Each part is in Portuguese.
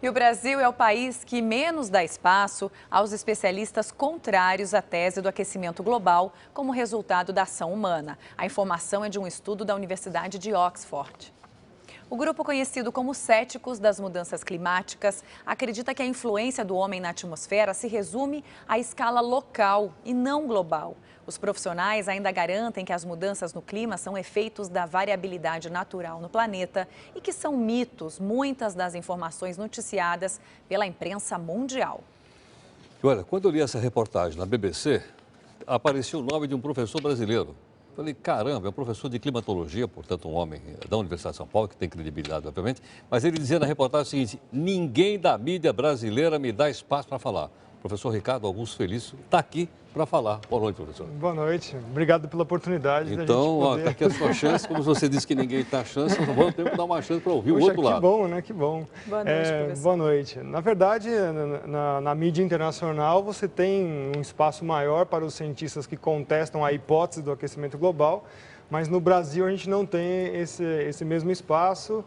E o Brasil é o país que menos dá espaço aos especialistas contrários à tese do aquecimento global como resultado da ação humana. A informação é de um estudo da Universidade de Oxford. O grupo conhecido como céticos das mudanças climáticas acredita que a influência do homem na atmosfera se resume à escala local e não global. Os profissionais ainda garantem que as mudanças no clima são efeitos da variabilidade natural no planeta e que são mitos muitas das informações noticiadas pela imprensa mundial. Olha, quando eu li essa reportagem na BBC, aparecia o nome de um professor brasileiro. Falei, caramba, é um professor de climatologia, portanto um homem da Universidade de São Paulo, que tem credibilidade, obviamente, mas ele dizia na reportagem o seguinte: ninguém da mídia brasileira me dá espaço para falar. O professor Ricardo Augusto Felício está aqui para falar. Boa noite, professor. Boa noite, obrigado pela oportunidade. Então, poder... está aqui a sua chance, como você disse que ninguém está a chance, vamos ter que dar uma chance para ouvir o outro lado. Que bom, né? Que bom. Boa noite, professor. Boa noite. Na verdade, na mídia internacional, você tem um espaço maior para os cientistas que contestam a hipótese do aquecimento global, mas no Brasil a gente não tem esse mesmo espaço.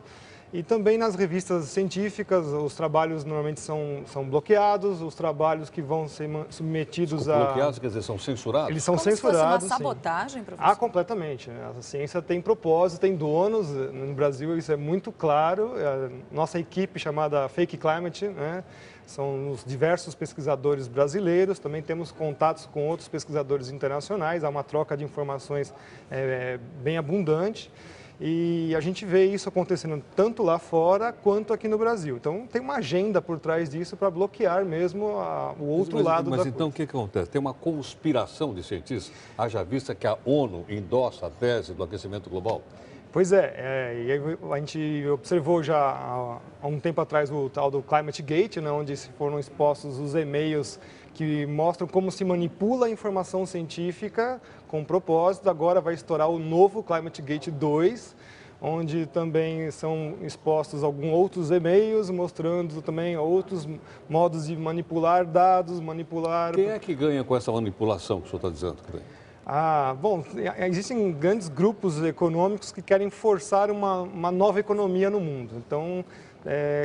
E também nas revistas científicas, os trabalhos normalmente são bloqueados, os trabalhos que vão ser submetidos a... Bloqueados, quer dizer, são censurados? Eles são Como censurados, se fosse uma sabotagem, professor? Completamente. A ciência tem propósito, tem donos. No Brasil isso é muito claro. A nossa equipe chamada Fake Climate, né, são os diversos pesquisadores brasileiros. Também temos contatos com outros pesquisadores internacionais. Há uma troca de informações bem abundante. E a gente vê isso acontecendo tanto lá fora quanto aqui no Brasil. Então, tem uma agenda por trás disso para bloquear mesmo o outro lado da coisa. Mas então o que acontece? Tem uma conspiração de cientistas, haja vista que a ONU endossa a tese do aquecimento global? Pois e aí a gente observou já há um tempo atrás o tal do Climate Gate, né, onde foram expostos os e-mails que mostram como se manipula a informação científica com propósito. Agora vai estourar o novo Climate Gate 2, onde também são expostos alguns outros e-mails, mostrando também outros modos de manipular dados, manipular... Quem é que ganha com essa manipulação que o senhor está dizendo? Bom, existem grandes grupos econômicos que querem forçar uma nova economia no mundo. Então,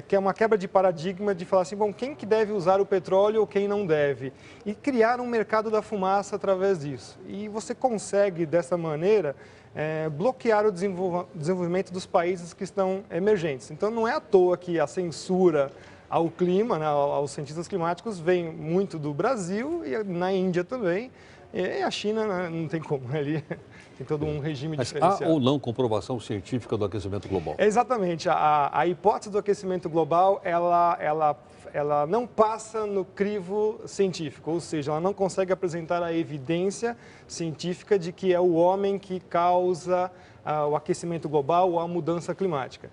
que é uma quebra de paradigma de falar assim, bom, quem que deve usar o petróleo ou quem não deve? E criar um mercado da fumaça através disso. E você consegue, dessa maneira, bloquear o desenvolvimento dos países que estão emergentes. Então, não é à toa que a censura ao clima, né, aos cientistas climáticos, vem muito do Brasil e na Índia também. E a China, né, não tem como, ali tem todo um regime diferenciado. Há ou não comprovação científica do aquecimento global? Exatamente. A hipótese do aquecimento global, ela não passa no crivo científico, ou seja, ela não consegue apresentar a evidência científica de que é o homem que causa o aquecimento global ou a mudança climática.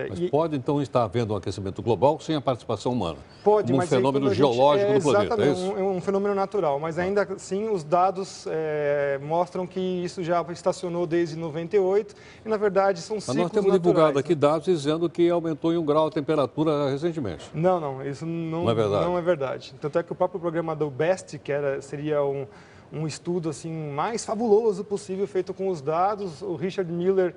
Mas pode, então, estar havendo um aquecimento global sem a participação humana? Pode, mas um fenômeno geológico do planeta, é isso? Exatamente, um fenômeno natural, mas ainda assim os dados mostram que isso já estacionou desde 98 e, na verdade, são ciclos naturais. Mas nós temos divulgado aqui dados dizendo que aumentou em 1 grau a temperatura recentemente. Não, isso não é verdade. Tanto é que o próprio programa do BEST, que seria um estudo assim, mais fabuloso possível, feito com os dados, o Richard Miller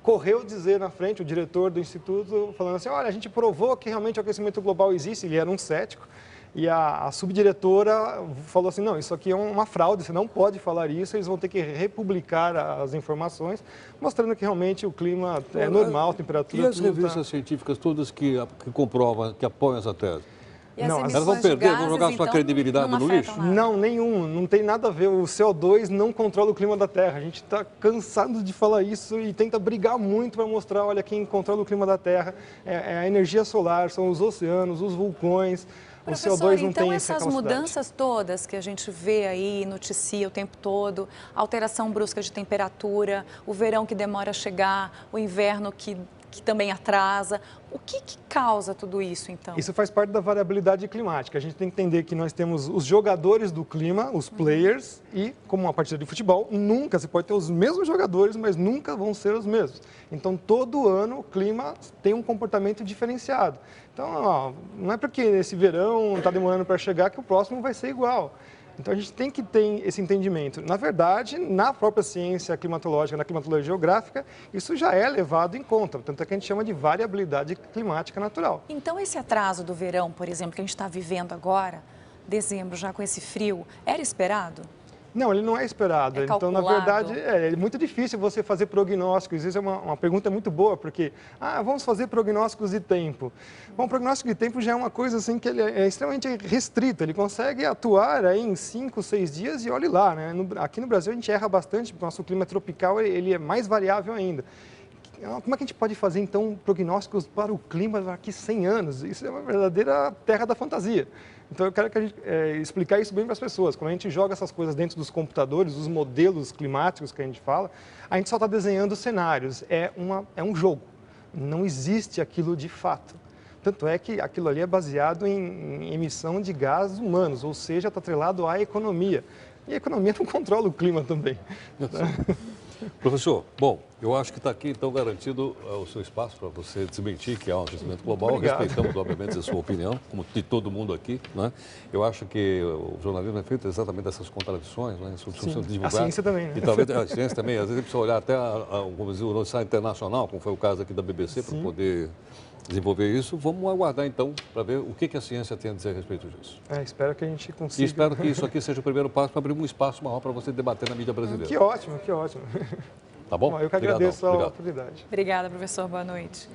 correu dizer na frente, o diretor do instituto, falando assim, olha, a gente provou que realmente o aquecimento global existe, ele era um cético, e a subdiretora falou assim, não, isso aqui é uma fraude, você não pode falar isso, eles vão ter que republicar as informações, mostrando que realmente o clima é normal, a temperatura... E as revistas científicas todas que comprovam, que apoiam essa tese? Elas vão perder, vão jogar sua credibilidade no lixo? Não, nenhum. Não tem nada a ver. O CO2 não controla o clima da Terra. A gente está cansado de falar isso e tenta brigar muito para mostrar, olha, quem controla o clima da Terra é a energia solar, são os oceanos, os vulcões. Professor, o CO2 não tem essa capacidade. Então essas mudanças todas que a gente vê aí, noticia o tempo todo, alteração brusca de temperatura, o verão que demora a chegar, o inverno que também atrasa. O que causa tudo isso, então? Isso faz parte da variabilidade climática. A gente tem que entender que nós temos os jogadores do clima, os players, e, como uma partida de futebol, nunca, você pode ter os mesmos jogadores, mas nunca vão ser os mesmos. Então, todo ano, o clima tem um comportamento diferenciado. Então, não é porque esse verão está demorando para chegar que o próximo vai ser igual. Então, a gente tem que ter esse entendimento. Na verdade, na própria ciência climatológica, na climatologia geográfica, isso já é levado em conta. Tanto é que a gente chama de variabilidade climática natural. Então, esse atraso do verão, por exemplo, que a gente está vivendo agora, dezembro, já com esse frio, era esperado? Não, ele não é esperado. É então, na verdade, é muito difícil você fazer prognósticos. Isso é uma pergunta muito boa, porque, vamos fazer prognósticos de tempo. Bom, o prognóstico de tempo já é uma coisa assim que ele é extremamente restrito. Ele consegue atuar aí em 5, 6 dias e olhe lá, né? Aqui no Brasil a gente erra bastante, porque o nosso clima tropical ele é mais variável ainda. Como é que a gente pode fazer, então, prognósticos para o clima daqui 100 anos? Isso é uma verdadeira terra da fantasia. Então, eu quero que a gente, explicar isso bem para as pessoas. Quando a gente joga essas coisas dentro dos computadores, os modelos climáticos que a gente fala, a gente só está desenhando cenários. É um jogo. Não existe aquilo de fato. Tanto é que aquilo ali é baseado em emissão de gases humanos, ou seja, está atrelado à economia. E a economia não controla o clima também. Professor, bom, eu acho que está aqui, então, garantido o seu espaço para você desmentir que há um aquecimento global. Respeitamos, obviamente, a sua opinião, como de todo mundo aqui, né? Eu acho que o jornalismo é feito exatamente dessas contradições, né? A ciência também, né? E talvez a ciência também. Às vezes precisa olhar até o noticiário internacional, como foi o caso aqui da BBC, para poder desenvolver isso. Vamos aguardar, então, para ver o que a ciência tem a dizer a respeito disso. Espero que a gente consiga. E espero que isso aqui seja o primeiro passo para abrir um espaço maior para você debater na mídia brasileira. Que ótimo, que ótimo. Tá bom? Eu que agradeço a oportunidade. Obrigada, professor. Boa noite.